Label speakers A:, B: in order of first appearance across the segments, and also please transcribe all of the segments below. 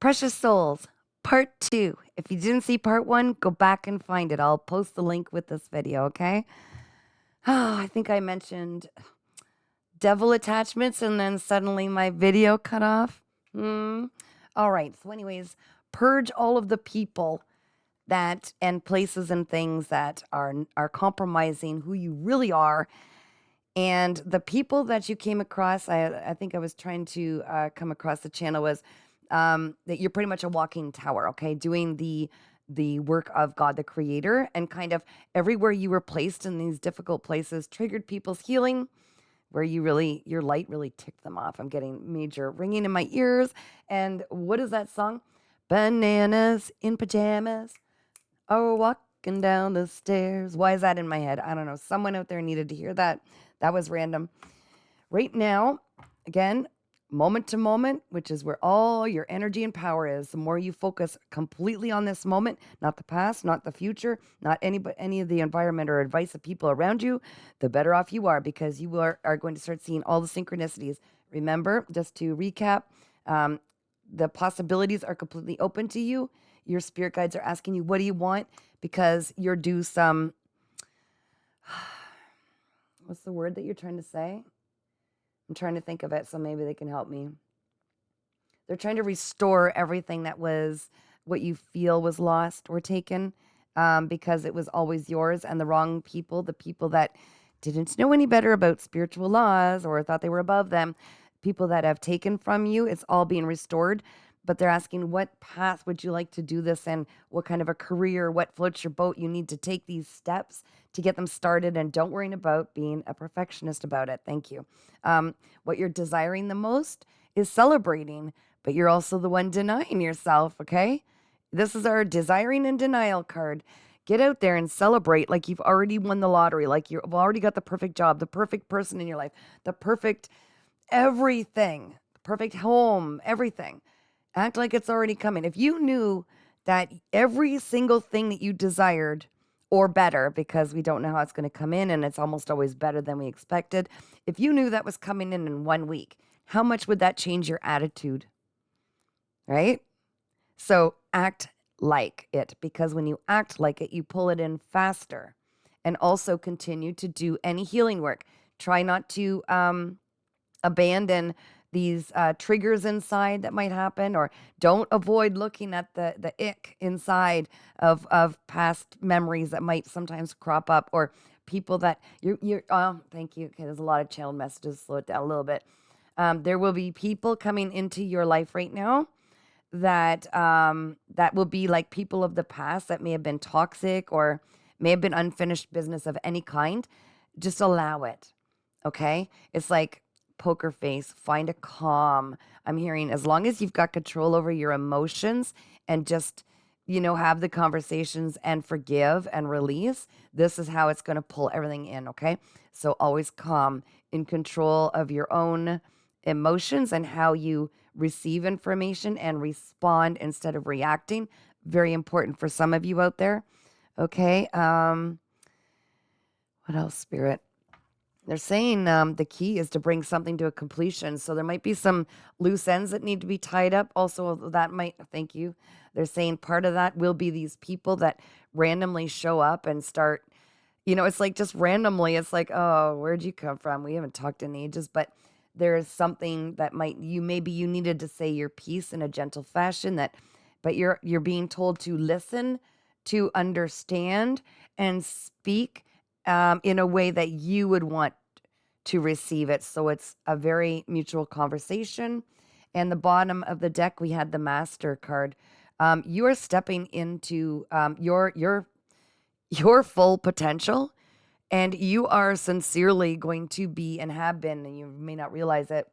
A: Precious Souls, part 2. If you didn't see part 1, go back and find it. I'll post the link with this video, okay? Oh, I think I mentioned devil attachments and then suddenly my video cut off. All right. So anyways, purge all of the people that and places and things that are compromising who you really are. And the people that you came across, I think I was trying to come across the channel was that you're pretty much a walking tower, okay? Doing the work of God, the creator, and kind of everywhere you were placed in these difficult places triggered people's healing, where your light really ticked them off. I'm getting major ringing in my ears. And what is that song? Bananas in pajamas. Oh, walking down the stairs. Why is that in my head? I don't know. Someone out there needed to hear that. That was random. Right now, again, moment to moment, which is where all your energy and power is. The more you focus completely on this moment, not the past, not the future, not any of the environment or advice of people around you, the better off you are, because you are going to start seeing all the synchronicities. Remember, just to recap, the possibilities are completely open to you. Your spirit guides are asking you, what do you want? Because you're due some, what's the word that you're trying to say? I'm trying to think of it, so maybe they can help me. They're trying to restore everything that was what you feel was lost or taken, because it was always yours, and the wrong people, the people that didn't know any better about spiritual laws or thought they were above them, people that have taken from you, it's all being restored. But they're asking, what path would you like to do this in? What kind of a career, what floats your boat? You need to take these steps to get them started, and don't worry about being a perfectionist about it. Thank you. What you're desiring the most is celebrating, but you're also the one denying yourself, okay? This is our desiring and denial card. Get out there and celebrate like you've already won the lottery, like you've already got the perfect job, the perfect person in your life, the perfect everything, the perfect home, everything. Act like it's already coming. If you knew that every single thing that you desired, or better, because we don't know how it's going to come in, and it's almost always better than we expected. If you knew that was coming in 1 week, how much would that change your attitude? Right? So act like it, because when you act like it, you pull it in faster. And also continue to do any healing work. Try not to abandon these triggers inside that might happen, or don't avoid looking at the ick inside of past memories that might sometimes crop up, or people that you're thank you. Okay, there's a lot of channeled messages. Slow it down a little bit. There will be people coming into your life right now that that will be like people of the past that may have been toxic or may have been unfinished business of any kind. Just allow it. Okay? It's like poker face, find a calm. I'm hearing as long as you've got control over your emotions and just, have the conversations and forgive and release, this is how it's going to pull everything in, okay? So always calm, in control of your own emotions and how you receive information and respond instead of reacting. Very important for some of you out there, okay? What else, Spirit? They're saying the key is to bring something to a completion. So there might be some loose ends that need to be tied up. Also, thank you. They're saying part of that will be these people that randomly show up and start, it's like just randomly. It's like, oh, where'd you come from? We haven't talked in ages, but there is something that maybe you needed to say your piece in a gentle fashion but you're being told to listen, to understand, and speak in a way that you would want to receive it. So it's a very mutual conversation. And the bottom of the deck, we had the Master card. You are stepping into your full potential, and you are sincerely going to be, and have been, and you may not realize it,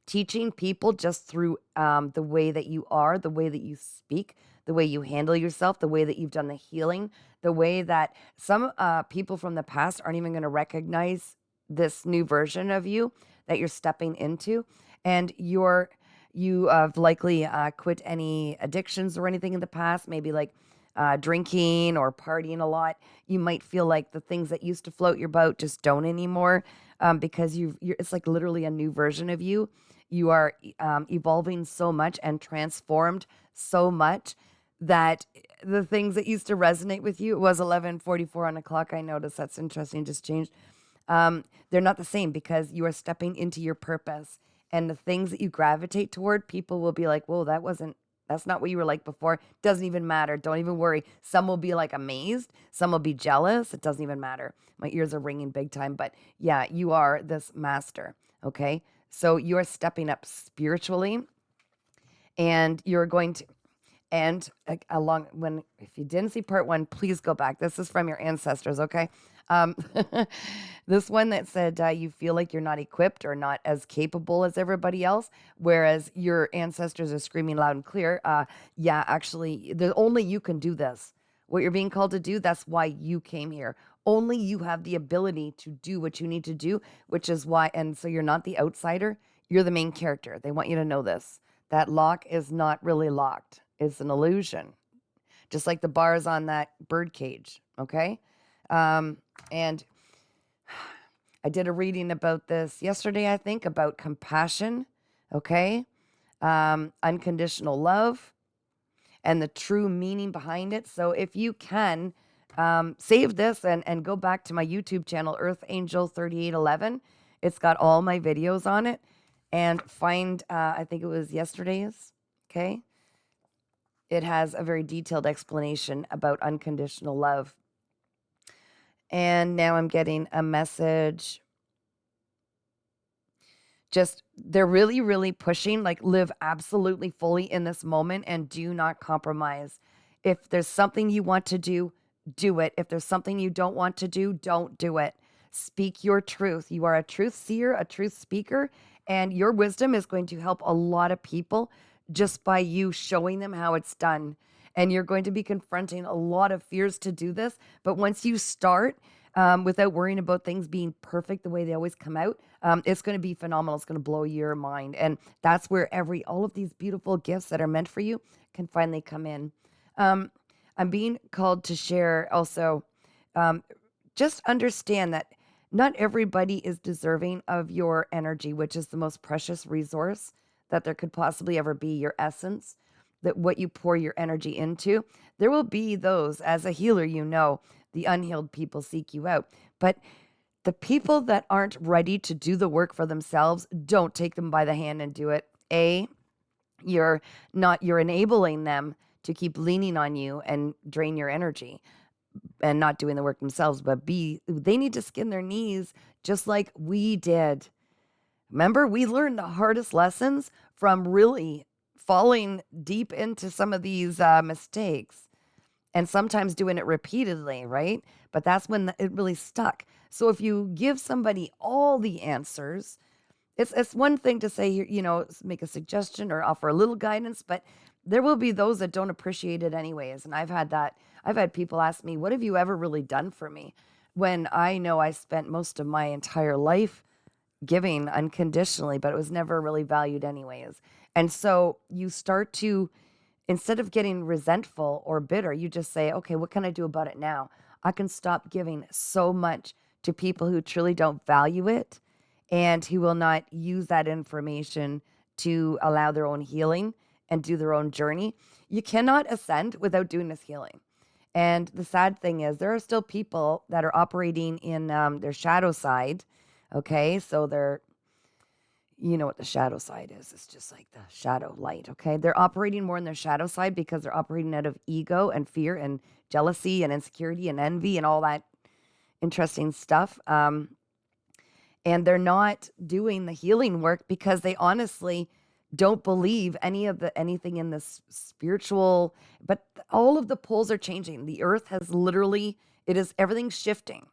A: teaching people just through the way that you are, the way that you speak, the way you handle yourself, the way that you've done the healing, the way that some people from the past aren't even going to recognize this new version of you that you're stepping into. And you have likely quit any addictions or anything in the past, maybe like drinking or partying a lot. You might feel like the things that used to float your boat just don't anymore, because it's like literally a new version of you. You are evolving so much and transformed so much that the things that used to resonate with you, it was 11:44 on the clock. I noticed that's interesting, just changed. They're not the same because you are stepping into your purpose. And the things that you gravitate toward, people will be like, whoa, that's not what you were like before. Doesn't even matter. Don't even worry. Some will be like amazed. Some will be jealous. It doesn't even matter. My ears are ringing big time. But yeah, you are this master. Okay. So you are stepping up spiritually, and you're going to, and along when, if you didn't see part one, please go back. This is from your ancestors. Okay. Um, this one that said you feel like you're not equipped or not as capable as everybody else, whereas your ancestors are screaming loud and clear. Yeah, actually, only you can do this. What you're being called to do, that's why you came here. Only you have the ability to do what you need to do, which is why, and so you're not the outsider, you're the main character. They want you to know this. That lock is not really locked. It's an illusion. Just like the bars on that bird cage, okay? And I did a reading about this yesterday, I think, about compassion, okay? Unconditional love and the true meaning behind it. So if you can, save this and go back to my YouTube channel, Earth Angel 3811. It's got all my videos on it. And find, I think it was yesterday's, okay? It has a very detailed explanation about unconditional love. And now I'm getting a message. Just, they're really, really pushing, like, live absolutely fully in this moment and do not compromise. If there's something you want to do, do it. If there's something you don't want to do, don't do it. Speak your truth. You are a truth seer, a truth speaker, and your wisdom is going to help a lot of people just by you showing them how it's done. And you're going to be confronting a lot of fears to do this. But once you start, without worrying about things being perfect the way they always come out, it's going to be phenomenal. It's going to blow your mind. And that's where all of these beautiful gifts that are meant for you can finally come in. I'm being called to share also, just understand that not everybody is deserving of your energy, which is the most precious resource that there could possibly ever be, your essence, that what you pour your energy into. There will be those, as a healer, the unhealed people seek you out. But the people that aren't ready to do the work for themselves, don't take them by the hand and do it. You're enabling them to keep leaning on you and drain your energy and not doing the work themselves. But B, they need to skin their knees just like we did. Remember, we learned the hardest lessons from really falling deep into some of these mistakes, and sometimes doing it repeatedly, right? But that's when it really stuck. So if you give somebody all the answers, it's one thing to say, make a suggestion or offer a little guidance, but there will be those that don't appreciate it anyways. And I've had that. I've had people ask me, what have you ever really done for me? When I know I spent most of my entire life giving unconditionally, but it was never really valued anyways. And so you start to, instead of getting resentful or bitter, you just say, okay, what can I do about it now? I can stop giving so much to people who truly don't value it and who will not use that information to allow their own healing and do their own journey. You cannot ascend without doing this healing. And the sad thing is, there are still people that are operating in their shadow side. Okay, so you know what the shadow side is. It's just like the shadow light, okay? They're operating more in their shadow side because they're operating out of ego and fear and jealousy and insecurity and envy and all that interesting stuff. And they're not doing the healing work because they honestly don't believe anything in this spiritual, but all of the poles are changing. The earth has literally, everything's shifting.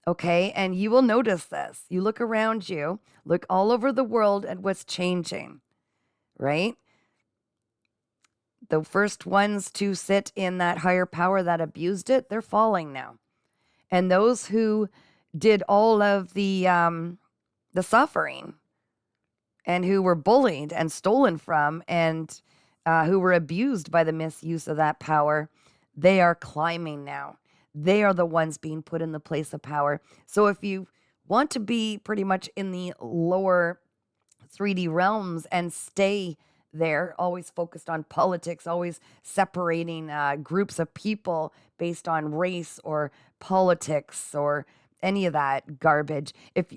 A: Okay, and you will notice this. You look around you, look all over the world at what's changing, right? The first ones to sit in that higher power that abused it, they're falling now. And those who did all of the suffering and who were bullied and stolen from and who were abused by the misuse of that power, they are climbing now. They are the ones being put in the place of power. So if you want to be pretty much in the lower 3D realms and stay there, always focused on politics, always separating groups of people based on race or politics or any of that garbage. If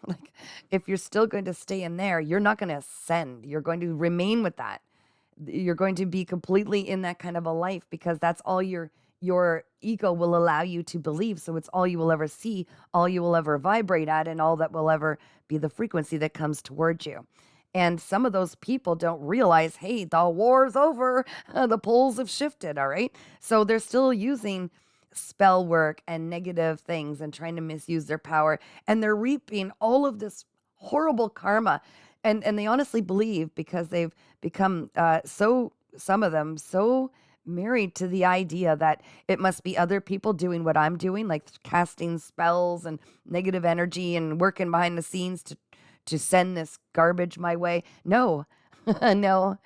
A: like if you're still going to stay in there, you're not going to ascend. You're going to remain with that. You're going to be completely in that kind of a life because that's all your ego will allow you to believe. So it's all you will ever see, all you will ever vibrate at, and all that will ever be the frequency that comes towards you. And some of those people don't realize, hey, the war's over. The poles have shifted. All right. So they're still using spell work and negative things and trying to misuse their power. And they're reaping all of this horrible karma. And they honestly believe because they've become some of them, so married to the idea that it must be other people doing what I'm doing, like casting spells and negative energy and working behind the scenes to send this garbage my way. No, no,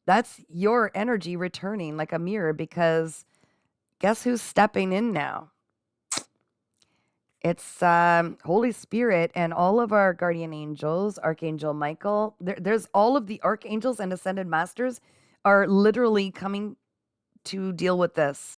A: that's your energy returning like a mirror because guess who's stepping in now? It's Holy Spirit and all of our guardian angels, Archangel Michael. There's all of the archangels and ascended masters are literally coming to deal with this.